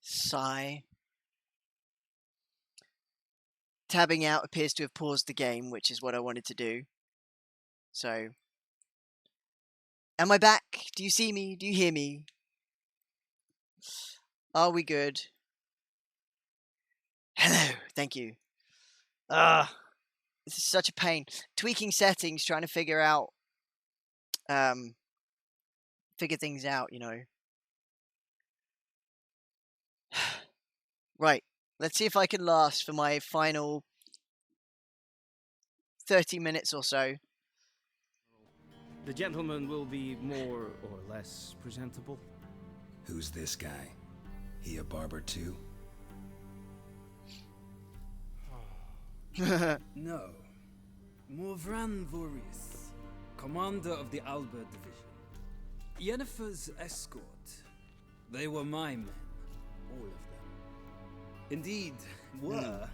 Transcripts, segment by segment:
Sigh. Tabbing out appears to have paused the game, which is what I wanted to do. So, am I back? Do you see me? Do you hear me? Are we good? Hello, thank you. This is such a pain. Tweaking settings, trying to figure things out, you know. Right, let's see if I can last for my final 30 minutes or so. The gentleman will be more or less presentable. Who's this guy? He a barber too? No. NeroValerius, commander of the Albert Division. Yennefer's escort. They were my men, all of them. Indeed, were.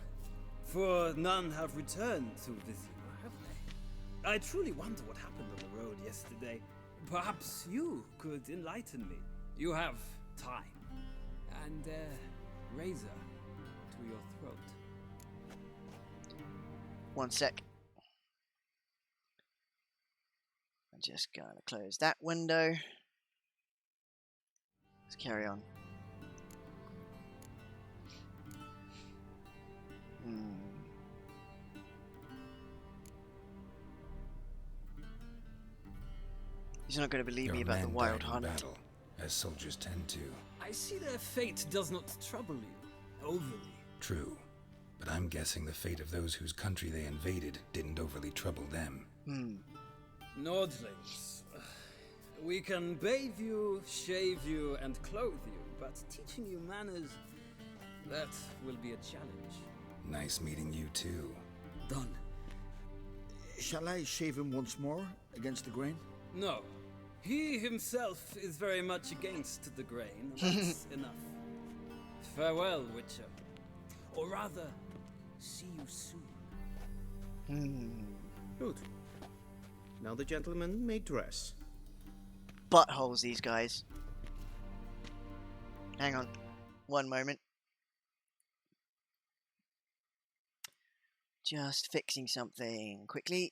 For none have returned to Vizima, have they? I truly wonder what happened on the road yesterday. Perhaps you could enlighten me. You have time. And razor to your throat. One sec. I'm just gonna close that window. Let's carry on. He's not going to believe me about the wild hunt. Battle, as soldiers tend to. I see their fate does not trouble you overly. True, but I'm guessing the fate of those whose country they invaded didn't overly trouble them. Nordlings. We can bathe you, shave you, and clothe you, but teaching you manners, that will be a challenge. Nice meeting you too. Done. Shall I shave him once more against the grain? No. He himself is very much against the grain. That's enough. Farewell, Witcher. Or rather, see you soon. Good. Now the gentleman may dress. Buttholes, these guys. Hang on. One moment. Just fixing something quickly.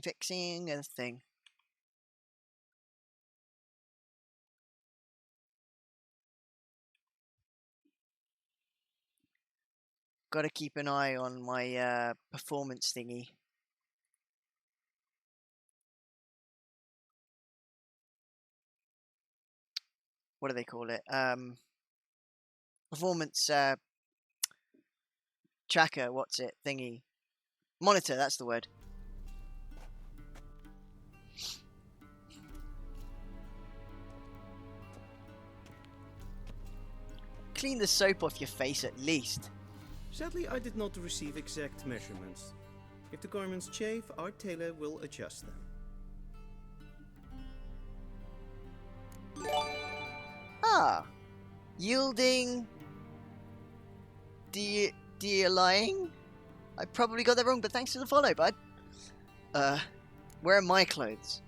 Fixing a thing. Gotta keep an eye on my performance thingy. What do they call it? Performance tracker, what's it? Thingy. Monitor, that's the word. Clean the soap off your face at least. Sadly, I did not receive exact measurements. If the garments chafe, our tailor will adjust them. Ah. Yielding. Lying? I probably got that wrong, but thanks for the follow, bud. Where are my clothes?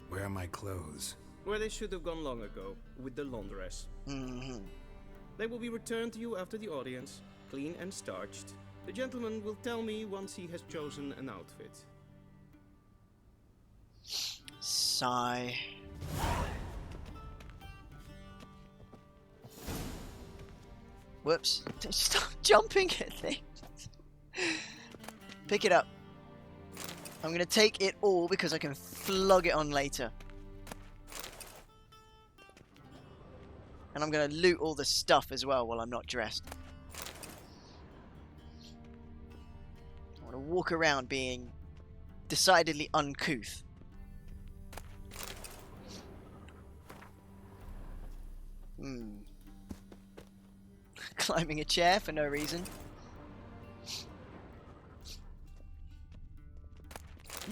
Where are my clothes? Where they should have gone long ago, with the laundress. They will be returned to you after the audience, clean and starched. The gentleman will tell me once he has chosen an outfit. Sigh. Whoops. Stop jumping at things. Pick it up. I'm going to take it all because I can flog it on later. And I'm going to loot all the stuff as well while I'm not dressed. I want to walk around being decidedly uncouth. Climbing a chair for no reason.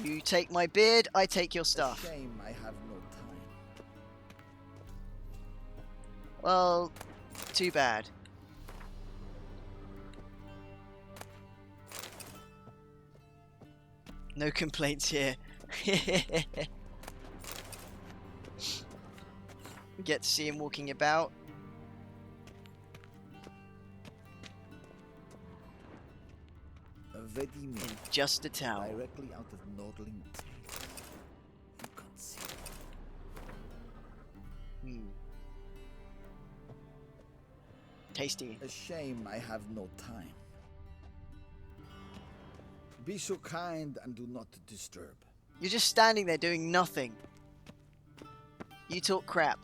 You take my beard, I take your stuff. Shame I have no time. Well, too bad. No complaints here. Get to see him walking about. In just a towel. Directly out of Nordling Tales. You can't see. Tasty. A shame I have no time. Be so kind and do not disturb. You're just standing there doing nothing. You talk crap.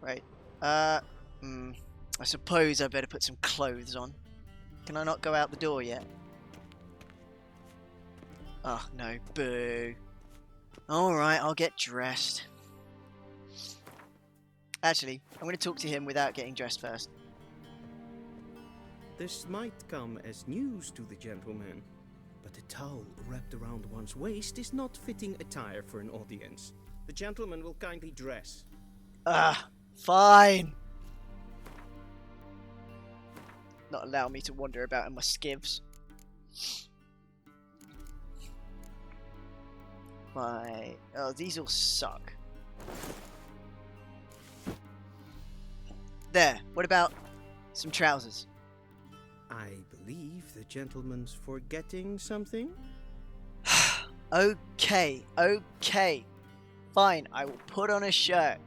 Right. I suppose I better put some clothes on. Can I not go out the door yet? Oh, no. Boo. Alright, I'll get dressed. Actually, I'm going to talk to him without getting dressed first. This might come as news to the gentleman, but a towel wrapped around one's waist is not fitting attire for an audience. The gentleman will kindly dress. Fine. Not allow me to wander about in my skivs. Right. Oh, these all suck. There. What about some trousers? I believe the gentleman's forgetting something? Okay. Fine. I will put on a shirt.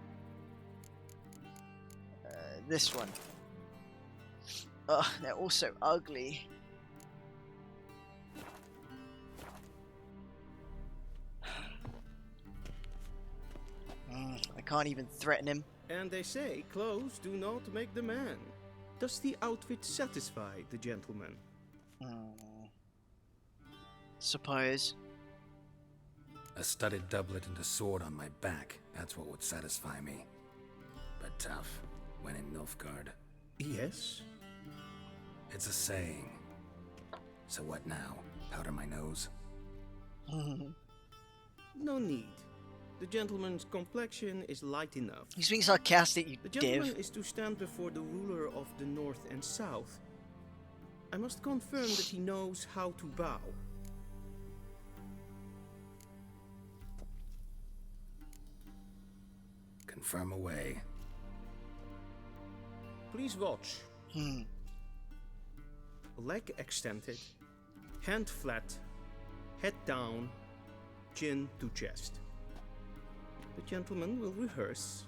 This one. Ugh, they're all so ugly. I can't even threaten him. And they say clothes do not make the man. Does the outfit satisfy the gentleman? Suppose. A studded doublet and a sword on my back, that's what would satisfy me. But tough, when in Nilfgaard. Yes. It's a saying. So what now? Powder my nose? No need. The gentleman's complexion is light enough. He's being sarcastic, you The gentleman div. is to stand before the ruler of the North and South. I must confirm that he knows how to bow. Confirm away. Please watch. Leg extended, hand flat, head down, chin to chest. The gentleman will rehearse.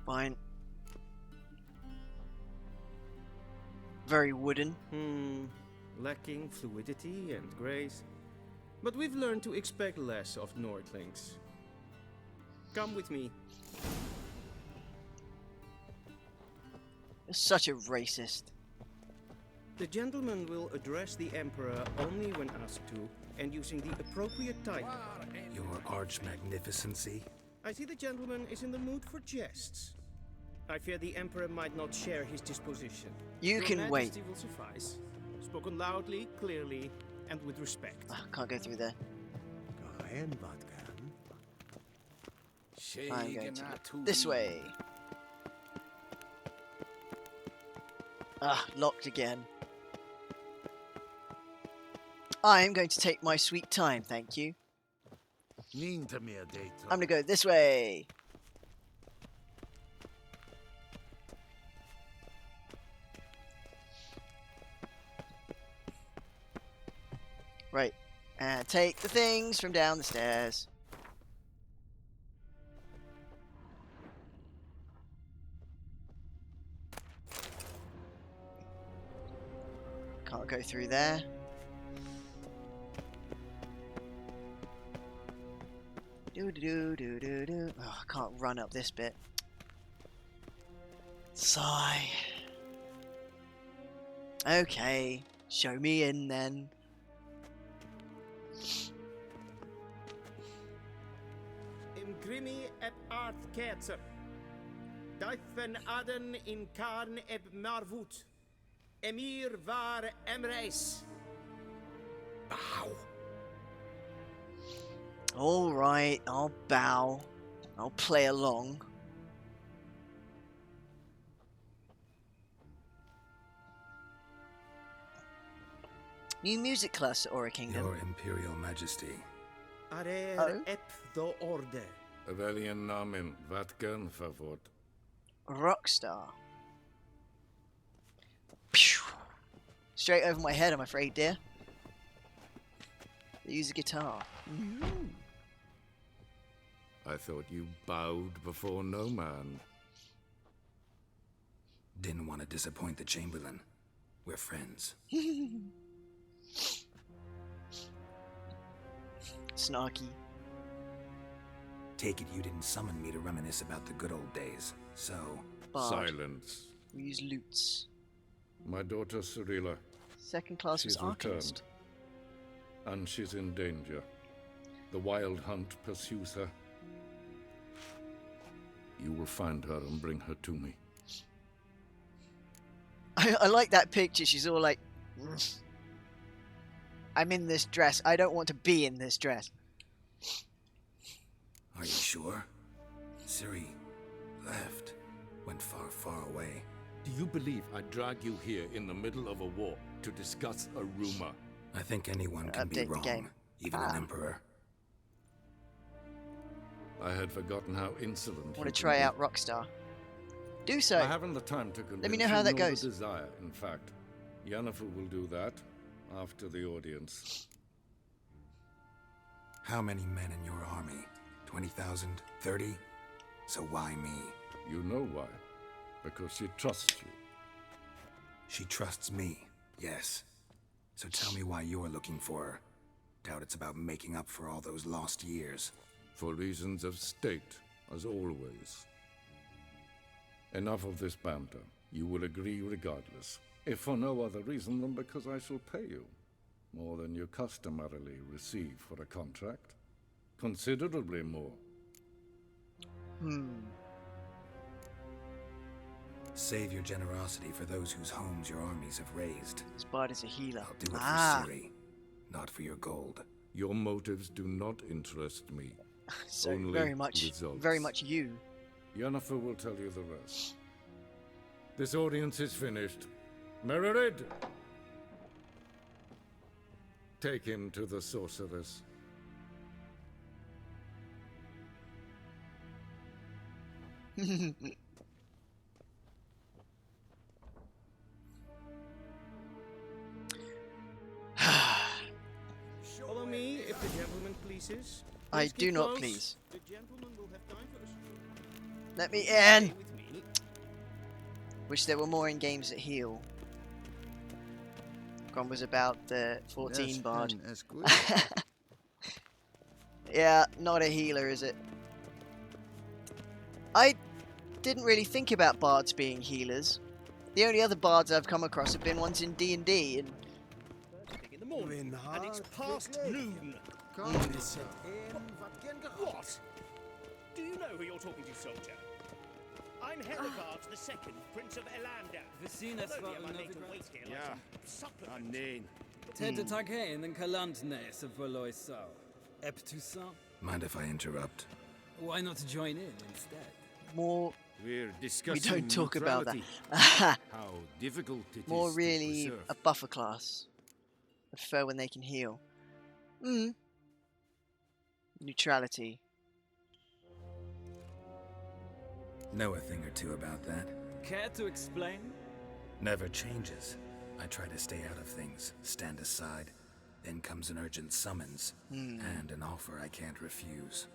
Fine. Very wooden. Lacking fluidity and grace. But we've learned to expect less of Nordlings. Come with me. You're such a racist. The gentleman will address the Emperor only when asked to, and using the appropriate title. Your arch-magnificency? I see the gentleman is in the mood for jests. I fear the Emperor might not share his disposition. You Your can Majesty wait. will suffice. Spoken loudly, clearly, and with respect. Can't go through there. I'm going to go this way. Locked again. I am going to take my sweet time, thank you. I'm going to go this way. Right. And take the things from down the stairs. Can't go through there. Do. Oh, I can't run up this bit. Sigh. Okay, show me in then. Imgrimi eb art ketzer. Duifen aden in karn eb marvoet. Emir var emreis. Bow. Alright, I'll bow. I'll play along. New music class at Aura Kingdom. Your Imperial Majesty. Arer Oh. ep the orde. Welchen Namen? Wat gern favort? Rockstar. Pew. Straight over my head, I'm afraid, dear. They use a guitar. I thought you bowed before no man. Didn't want to disappoint the Chamberlain. We're friends. Snarky. Take it you didn't summon me to reminisce about the good old days. So, Bard. Silence. We use loots. My daughter Cirilla, Second class was She's Arcanist. returned. and she's in danger. The Wild Hunt pursues her. You will find her and bring her to me. I like that picture. She's all like, I'm in this dress. I don't want to be in this dress. are you sure? Ciri left. Went far, far away. Do you believe I drag you here in the middle of a war to discuss a rumor? I think anyone can be Update the wrong. game. Even an emperor. I had forgotten how insolent Want you to try can out Rockstar? Do so. I haven't the time to convince me know how you, that nor goes. the desire, in fact. Yennefer will do that after the audience. How many men in your army? 20,000? 30? So why me? You know why. Because she trusts you. She trusts me, yes. So tell me why you're looking for her. Doubt it's about making up for all those lost years. For reasons of state, as always. Enough of this banter. You will agree regardless. If for no other reason than because I shall pay you. More than you customarily receive for a contract. Considerably more. Save your generosity for those whose homes your armies have raised. Sparda's a healer. I'll do it Ah, for Ciri, not for your gold. Your motives do not interest me. so only very much results. you. Yennefer will tell you the rest. This audience is finished. Mererid! Take him to the sorceress. Follow me, if the gentleman pleases. I Please do keep not close. please. The gentleman will have time for us. Let me Stay in. with me. Wish there were more in games that heal. One was about the 14 bard. That's good. Yeah, not a healer, is it? I didn't really think about bards being healers. The only other bards I've come across have been ones in D&D, and First thing in the morning, and it's past noon. What? Do you know who you're talking to, soldier? I'm Herivard the Second, Prince of Elander. Vi synes Although var we are made to Novigrad. wait here like some supplement. Name. Tedde Taghain and Kalantnes of Valoisau. Ep Toussaint. Mind if I interrupt? Why not join in instead? more. We're We discussing don't talk about that. neutrality. How difficult it More is really to preserve. a buffer class. I prefer when they can heal. Neutrality. Know a thing or two about that. Care to explain? Never changes. I try to stay out of things, stand aside. Then comes an urgent summons, and an offer I can't refuse.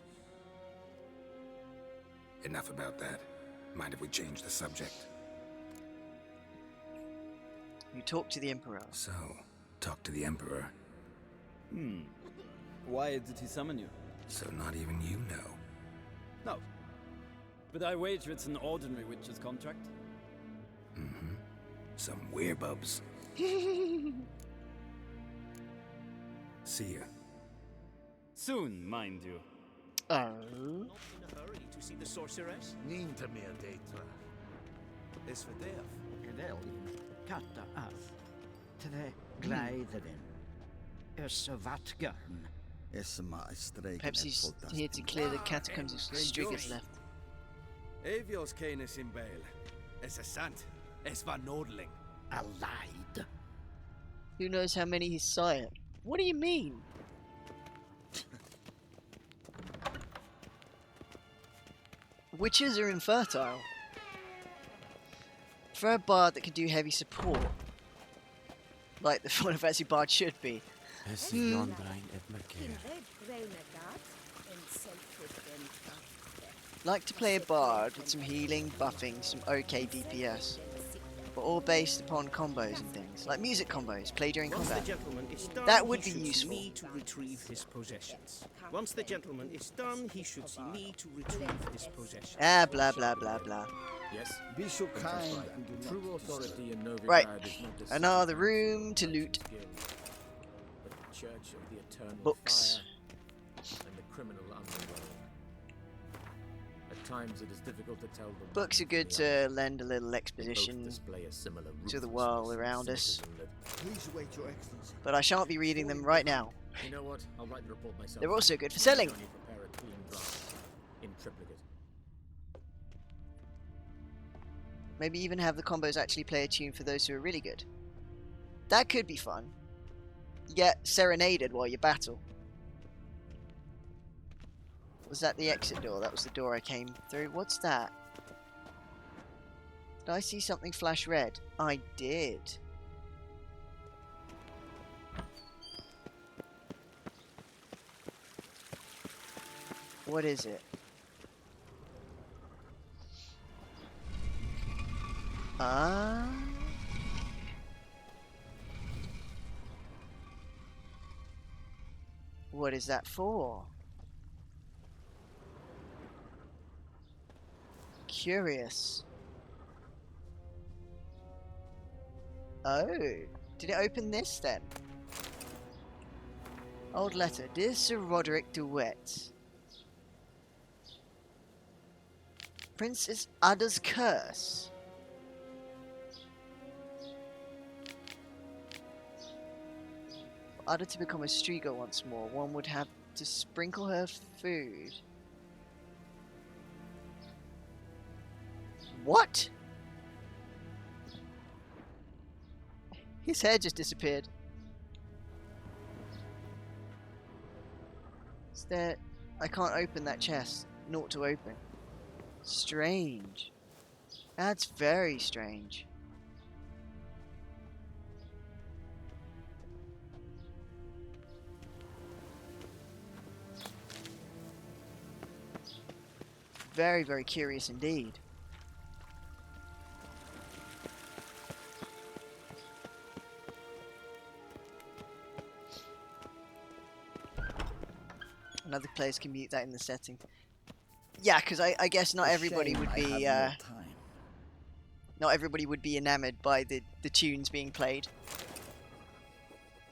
Enough about that. Mind if we change the subject? You talk to the Emperor. So, talk to the Emperor. Why did he summon you? So not even you know. No. But I wager it's an ordinary witch's contract. Some werebubs. See ya. Soon, mind you. Oh. Not in a hurry to see the sorceress. Inte mer dejtra. SVTF. Glädjen katta af. Tre glädjen. Össevattgarn. Perhaps he's here to clear the catacombs of Striga's left. Avios keines in bail. Es är sant. Es var nordling. Allied. Who knows how many he sired? What do you mean? Witches are infertile. For a bard that can do heavy support, like the Final Fantasy bard should be. Like to play a bard with some healing, buffing, some okay DPS, but all based upon combos and things, like music combos, play during Once the combat. gentleman is done, That would he be should see useful. me to retrieve his possessions. Once the gentleman is done, he should see me to retrieve his possessions. Ah, blah blah blah blah. Yes? Be so kind and do True not authority in Novigrad Right, is not the another citizen room to loot. guild, but the Church of the Eternal Books. Fire and the criminal underworld. At times it is difficult to tell them. Books are good to lend a little exposition to the world around us, Please wait, Your Excellency. but I shan't be reading them right now. You know what? I'll write the report myself. They're also good for selling. Only prepare a clean draft in triplicate. Maybe even have the combos actually play a tune for those who are really good. That could be fun. You get serenaded while you battle. Was that the exit door? That was the door I came through. What's that? Did I see something flash red? I did. What is it? Ah. What is that for? Curious. Oh, did it open this then? Old letter. Dear Sir Roderick DeWitt. Princess Ada's curse. For Ada to become a Striga once more, one would have to sprinkle her food. What? His hair just disappeared. Is there... I can't open that chest. Naught to open. Strange. That's very strange. Very, very curious indeed. Another players can mute that in the setting. Yeah, because I guess not everybody Shame would I be have no time. not everybody would be enamored by the tunes being played.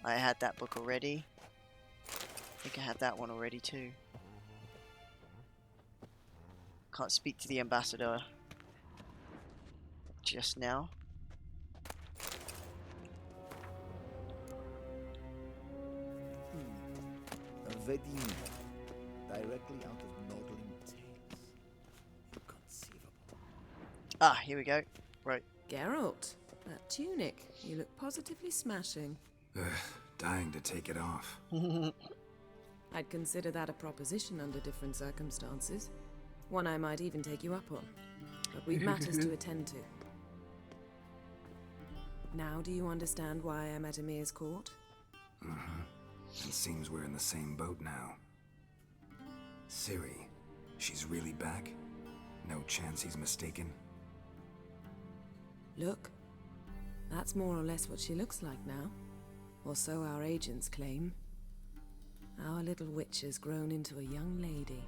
I had that book already. I think I had that one already too. Can't speak to the ambassador just now. A wedding directly out of Nordling tales. Inconceivable. Ah, here we go. Right. Geralt, that tunic, you look positively smashing. Dying to take it off. I'd consider that a proposition under different circumstances. One I might even take you up on. But we've matters to attend to. Now do you understand why I'm at Emir's court? It seems we're in the same boat now. Ciri, she's really back? No chance he's mistaken? Look, that's more or less what she looks like now. Or so our agents claim. Our little witch has grown into a young lady.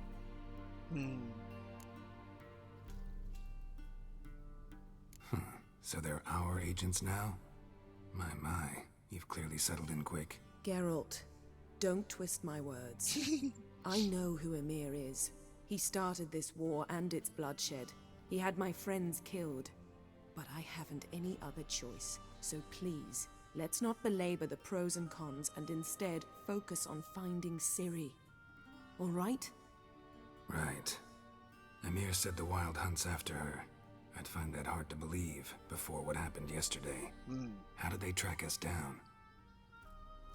So they're our agents now? My, you've clearly settled in quick. Geralt, don't twist my words. I know who Emir is. He started this war and its bloodshed. He had my friends killed. But I haven't any other choice. So please, let's not belabor the pros and cons and instead focus on finding Ciri. All right? Right. Emir said the Wild hunts after her. I'd find that hard to believe before what happened yesterday. How did they track us down?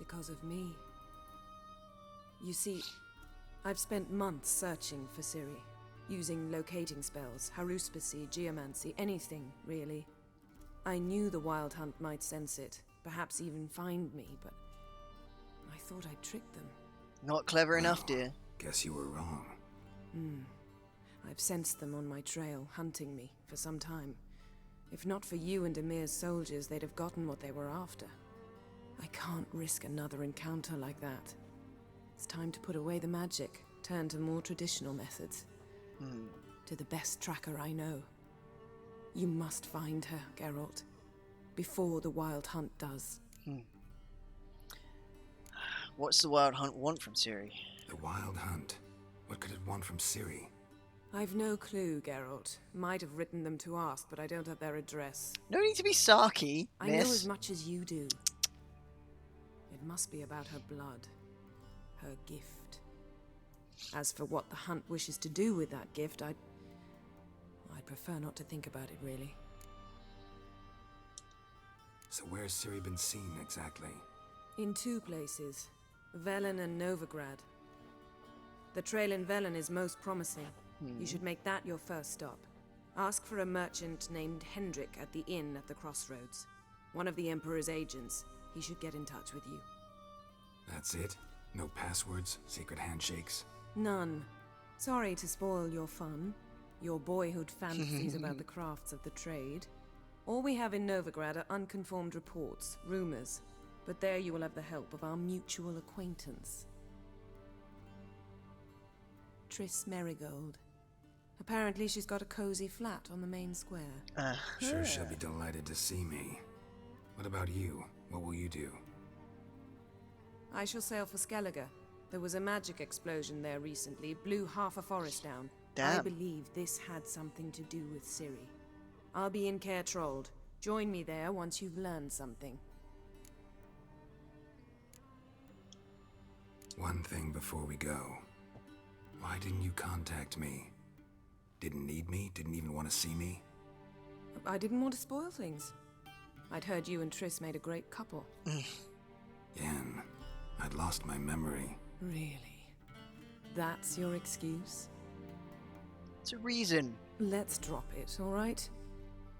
Because of me. You see, I've spent months searching for Ciri, using locating spells, haruspicy, geomancy, anything, really. I knew the Wild Hunt might sense it, perhaps even find me, but I thought I'd tricked them. Not clever enough, dear. Guess you were wrong. I've sensed them on my trail, hunting me, for some time. If not for you and Emir's soldiers, they'd have gotten what they were after. I can't risk another encounter like that. It's time to put away the magic, turn to more traditional methods. To the best tracker I know. You must find her, Geralt. Before the Wild Hunt does. What's the Wild Hunt want from Ciri? The Wild Hunt? What could it want from Ciri? I've no clue, Geralt. Might have written them to ask, but I don't have their address. No need to be sarky, I know miss. as much as you do. It must be about her blood. Her gift. As for what the Hunt wishes to do with that gift, I'd prefer not to think about it, really. So where's Ciri been seen, exactly? In 2 places. Velen and Novigrad. The trail in Velen is most promising. You should make that your first stop. Ask for a merchant named Hendrik at the inn at the crossroads. One of the Emperor's agents. He should get in touch with you. That's it? No passwords? Secret handshakes? None. Sorry to spoil your fun. Your boyhood fantasies about the crafts of the trade. All we have in Novigrad are unconformed reports, rumors. But there you will have the help of our mutual acquaintance. Triss Merigold. Apparently she's got a cozy flat on the main square. Sure she'll be delighted to see me. What about you? What will you do? I shall sail for Skellige. There was a magic explosion there recently, blew half a forest down. Damn. I believe this had something to do with Ciri. I'll be in Caer Trold. Join me there once you've learned something. One thing before we go. Why didn't you contact me? Didn't need me? Didn't even want to see me? I didn't want to spoil things. I'd heard you and Triss made a great couple. Yen, I'd lost my memory. Really? That's your excuse? It's a reason. Let's drop it, all right?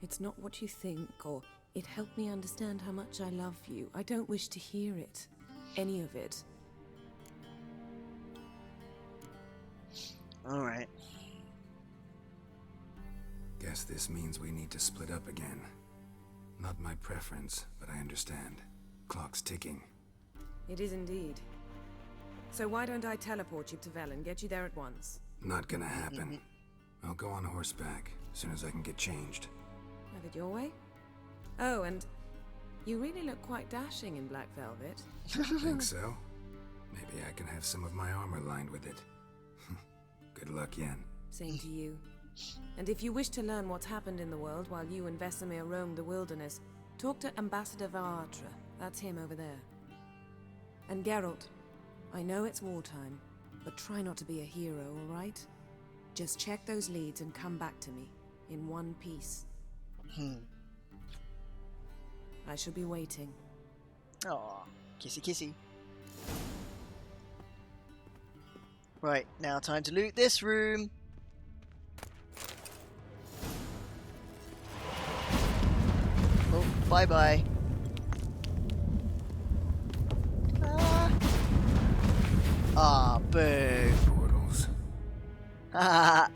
It's not what you think, or it helped me understand how much I love you. I don't wish to hear it. Any of it. Alright. Guess this means we need to split up again. Not my preference, but I understand. Clock's ticking. It is indeed. So why don't I teleport you to Velen, get you there at once? Not gonna happen. I'll go on horseback, as soon as I can get changed. Have it your way? Oh, and you really look quite dashing in black velvet. Think so? Maybe I can have some of my armor lined with it. Good luck, Yen. Same to you. And if you wish to learn what's happened in the world while you and Vesemir roam the wilderness, talk to Ambassador Varatra. That's him over there. And Geralt, I know it's wartime, but try not to be a hero, all right? Just check those leads and come back to me, in one piece. I shall be waiting. Aw, kissy kissy. Right, now time to loot this room. Oh, bye-bye. Ah, boo. Portals. Ah,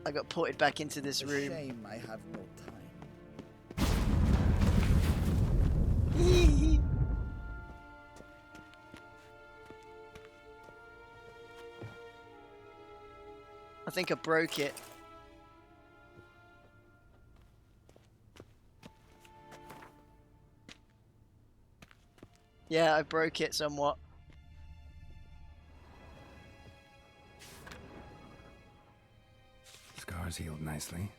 I got ported back into this A room. shame I have no time. I think I broke it. Yeah, I broke it somewhat. Scars healed nicely.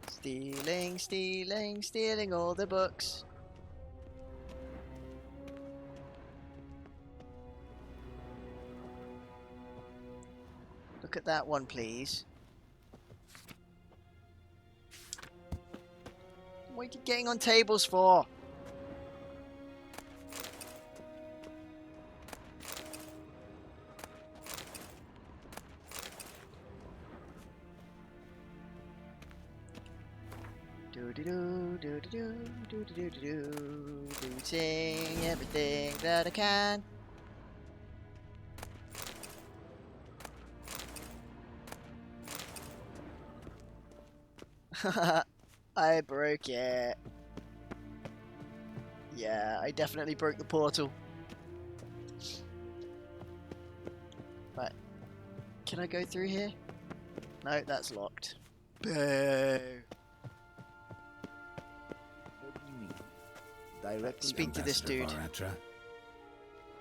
Stealing, stealing, stealing all the books. Look at that one, please. What are you getting on tables for? Looting everything that I can. I broke it. Yeah, I definitely broke the portal. Right. Can I go through here? No, that's locked. Boo. What do you mean? Directly Speak to this Ambassador dude. Varatra,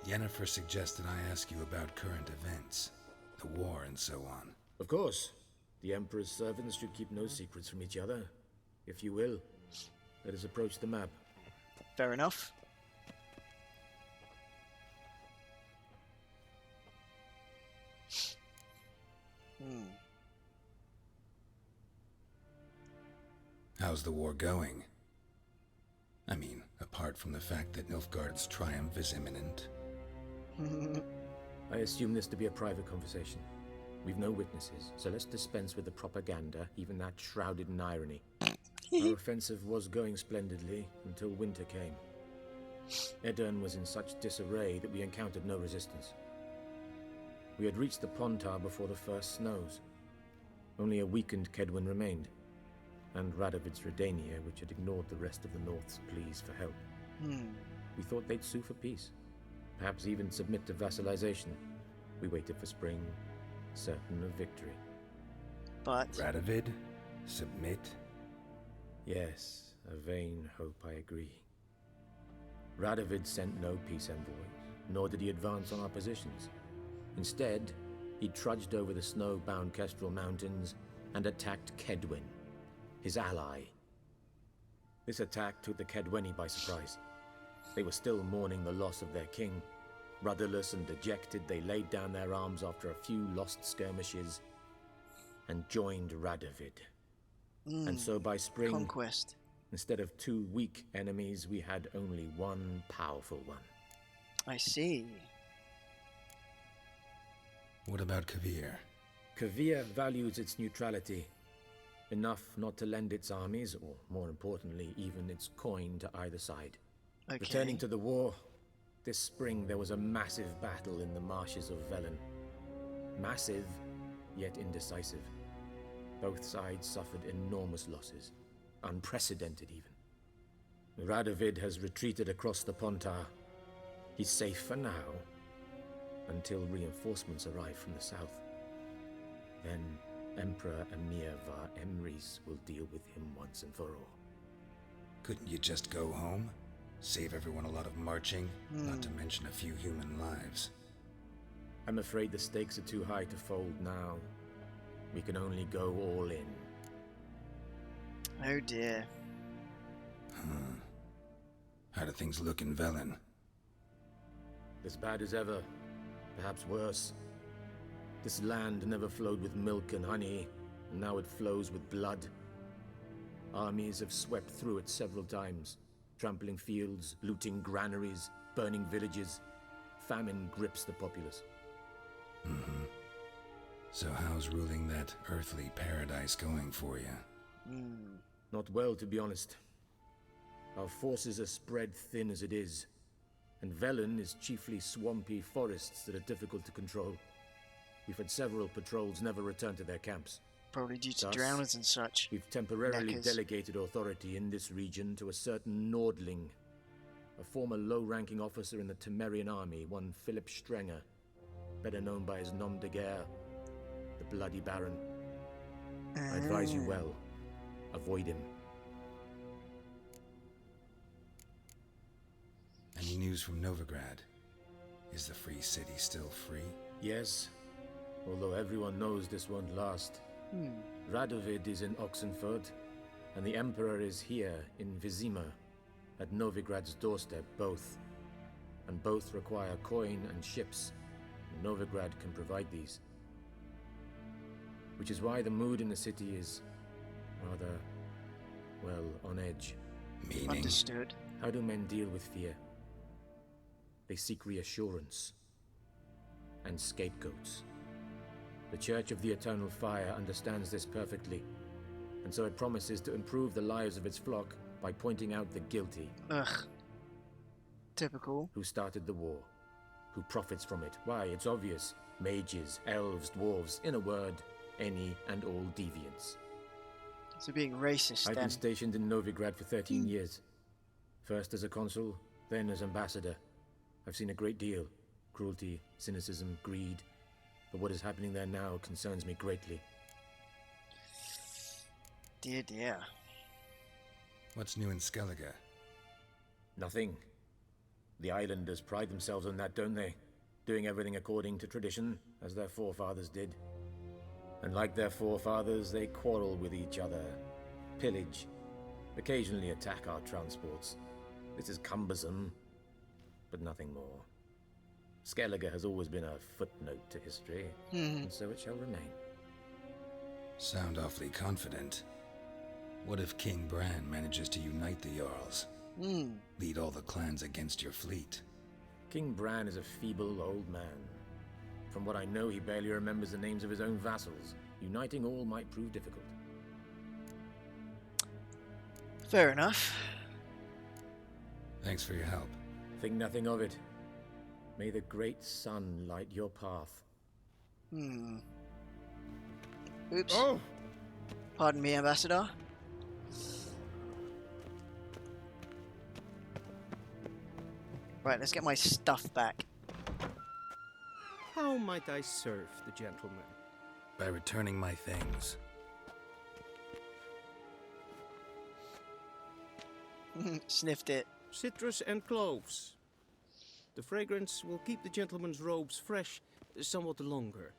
Yennefer suggested I ask you about current events, the war and so on. Of course. The Emperor's servants should keep no secrets from each other. If you will, let us approach the map. Fair enough. How's the war going? I mean, apart from the fact that Nilfgaard's triumph is imminent. I assume this to be a private conversation. We've no witnesses, so let's dispense with the propaganda, even that shrouded in irony. Our offensive was going splendidly until winter came. Edirn was in such disarray that we encountered no resistance. We had reached the Pontar before the first snows. Only a weakened Kedwin remained, and Radovid's Redania, which had ignored the rest of the North's pleas for help. We thought they'd sue for peace, perhaps even submit to vassalization. We waited for spring, certain of victory. But Radovid? Submit? Yes, a vain hope, I agree. Radovid sent no peace envoys, nor did he advance on our positions. Instead, he trudged over the snow-bound Kestrel Mountains and attacked Kedwen, his ally. This attack took the Kedweni by surprise. They were still mourning the loss of their king. Rudderless and dejected, they laid down their arms after a few lost skirmishes and joined Radovid. And so by spring, conquest. instead of two weak enemies, we had only one powerful one. I see. What about Kavir? Kavir values its neutrality, enough not to lend its armies, or more importantly, even its coin to either side. Okay. Returning to the war, this spring there was a massive battle in the marshes of Velen. Massive, yet indecisive. Both sides suffered enormous losses, unprecedented even. Radovid has retreated across the Pontar. He's safe for now, until reinforcements arrive from the south. Then Emperor Emir Var Emrys will deal with him once and for all. Couldn't you just go home? Save everyone a lot of marching, not to mention a few human lives. I'm afraid the stakes are too high to fold now. We can only go all in. Oh dear. How do things look in Velen? As bad as ever, perhaps worse. This land never flowed with milk and honey, and now it flows with blood. Armies have swept through it several times, trampling fields, looting granaries, burning villages. Famine grips the populace. So how's ruling that earthly paradise going for you? Not well, to be honest. Our forces are spread thin as it is, and Velen is chiefly swampy forests that are difficult to control. We've had several patrols never return to their camps. Probably due to Thus, drowners and such. We've temporarily Knackers. delegated authority in this region to a certain Nordling, a former low-ranking officer in the Temerian army, one Philip Strenger, better known by his nom de guerre, the Bloody Baron. I advise you well. Avoid him. Any news from Novigrad? Is the free city still free? Yes, although everyone knows this won't last. Radovid is in Oxenfurt, and the Emperor is here in Vizima, at Novigrad's doorstep, both. And both require coin and ships. Novigrad can provide these. Which is why the mood in the city is rather, well, on edge. Meaning? Understood. How do men deal with fear? They seek reassurance and scapegoats. The Church of the Eternal Fire understands this perfectly, and so it promises to improve the lives of its flock by pointing out the guilty. Ugh. Typical. Who started the war? Who profits from it? Why, it's obvious. Mages, elves, dwarves, in a word, any and all deviants. So being racist I've then. been stationed in Novigrad for 13 years. First as a consul, then as ambassador. I've seen a great deal. Cruelty, cynicism, greed. But what is happening there now concerns me greatly. Dear, dear. What's new in Skellige? Nothing. The islanders pride themselves on that, don't they? Doing everything according to tradition, as their forefathers did. And like their forefathers, they quarrel with each other, pillage, occasionally attack our transports. This is cumbersome, but nothing more. Skellige has always been a footnote to history, and so it shall remain. Sound awfully confident. What if King Bran manages to unite the Jarls? Lead all the clans against your fleet? King Bran is a feeble old man. From what I know, he barely remembers the names of his own vassals. Uniting all might prove difficult. Fair enough. Thanks for your help. Think nothing of it. May the great sun light your path. Oops. Oh! Pardon me, Ambassador. Right, let's get my stuff back. How might I serve the gentleman? By returning my things. Sniffed it. Citrus and cloves. The fragrance will keep the gentleman's robes fresh somewhat longer.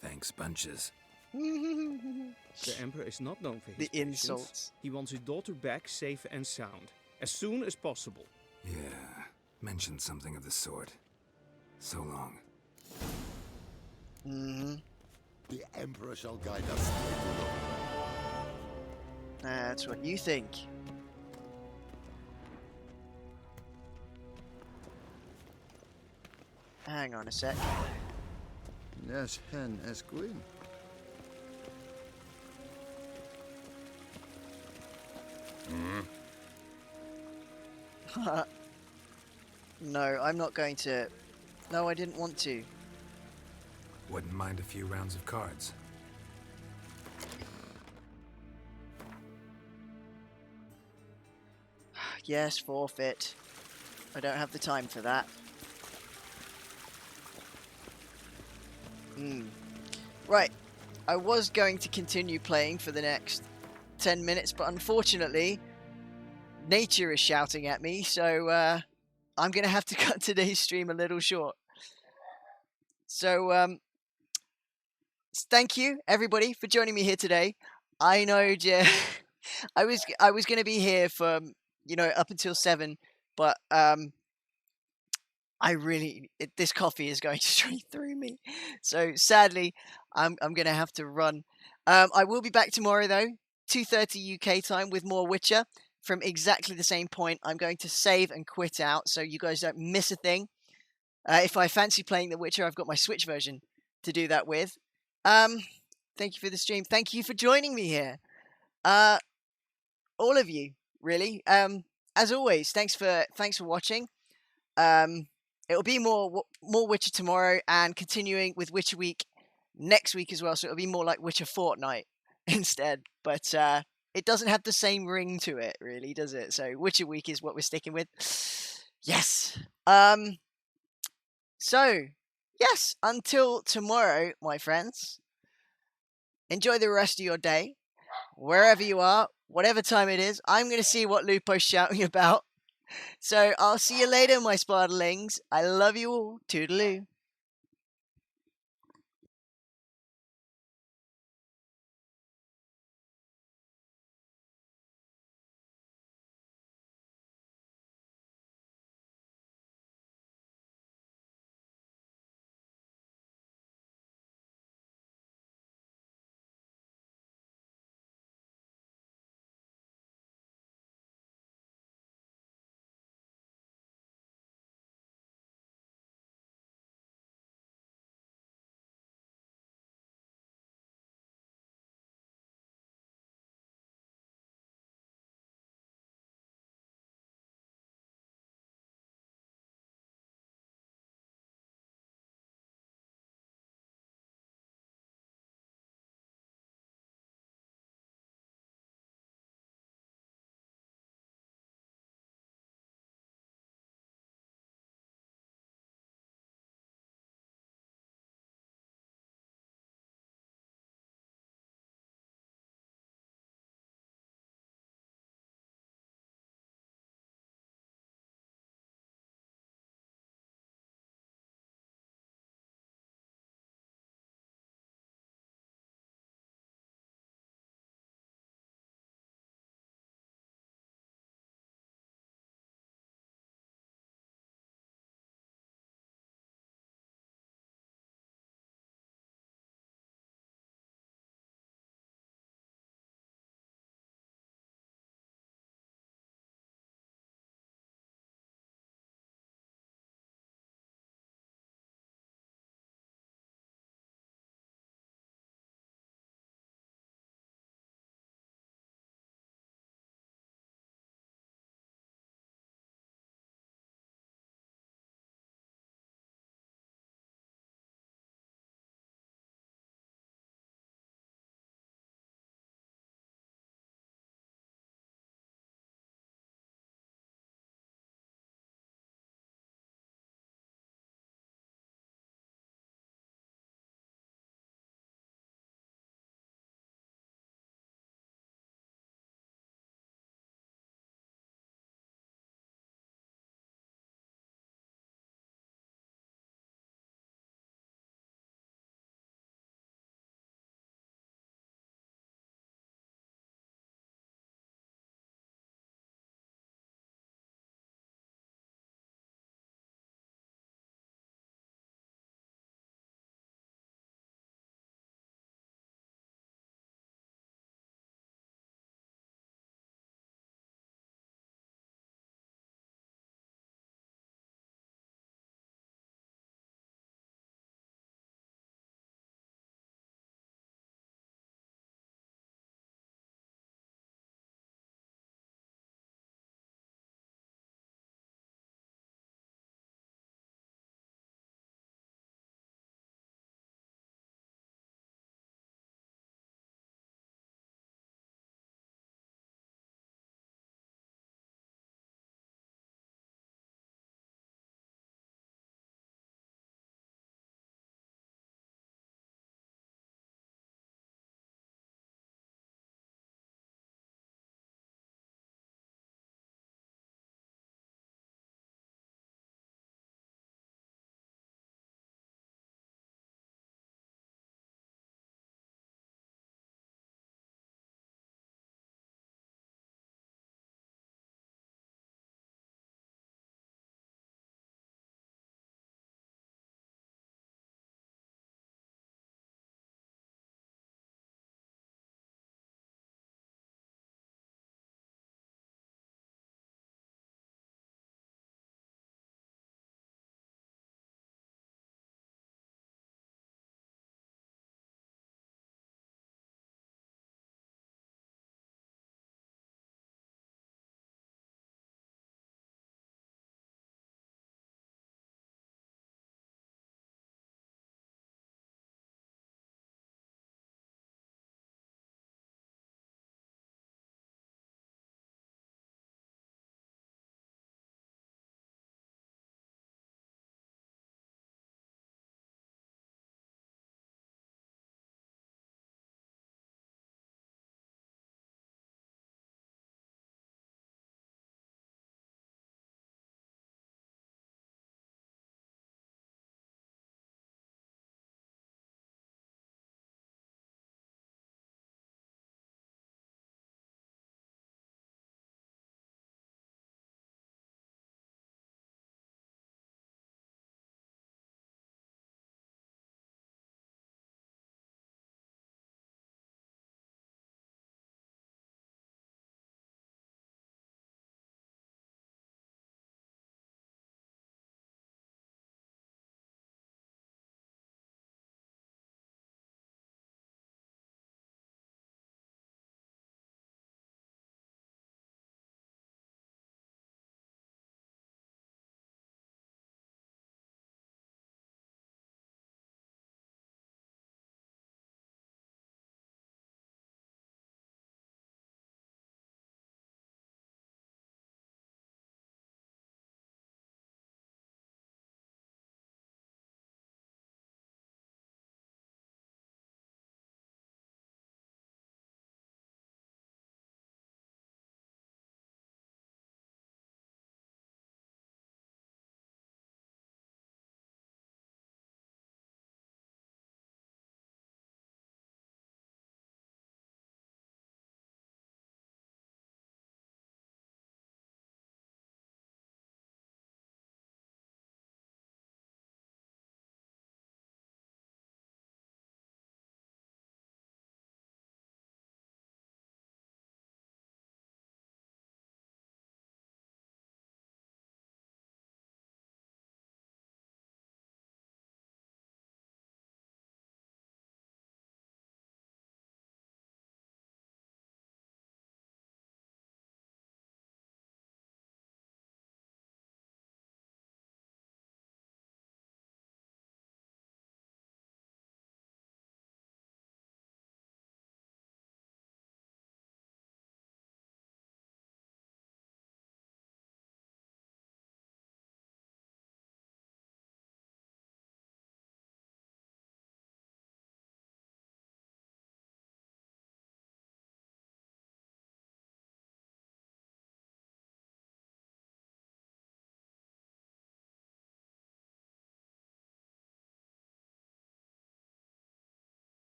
Thanks, bunches. The Emperor is not known for his The patience. insults. He wants his daughter back safe and sound, as soon as possible. Yeah, mentioned something of the sort. So long. The Emperor shall guide us straight to the... That's what you think. Hang on a sec. Yes, hen as queen. No, I'm not going to. No, I didn't want to. Wouldn't mind a few rounds of cards. Yes, forfeit. I don't have the time for that. Right. I was going to continue playing for the next 10 minutes, but unfortunately, nature is shouting at me, so I'm going to have to cut today's stream a little short. So, thank you, everybody, for joining me here today. I know, I was going to be here for, up until 7, but this coffee is going straight through me. So sadly, I'm going to have to run. I will be back tomorrow though, 2:30 UK time with more Witcher from exactly the same point. I'm going to save and quit out so you guys don't miss a thing. If I fancy playing The Witcher, I've got my Switch version to do that with. Thank you for the stream. Thank you for joining me here. All of you, really. As always, thanks for watching. It'll be more Witcher tomorrow and continuing with Witcher Week next week as well. So it'll be more like Witcher Fortnite instead. But it doesn't have the same ring to it, really, does it? So Witcher Week is what we're sticking with. Yes. So, yes, until tomorrow, my friends. Enjoy the rest of your day. Wherever you are, whatever time it is, I'm going to see what Lupo's shouting about. So I'll see you later, my Spartalings. I love you all. Toodaloo.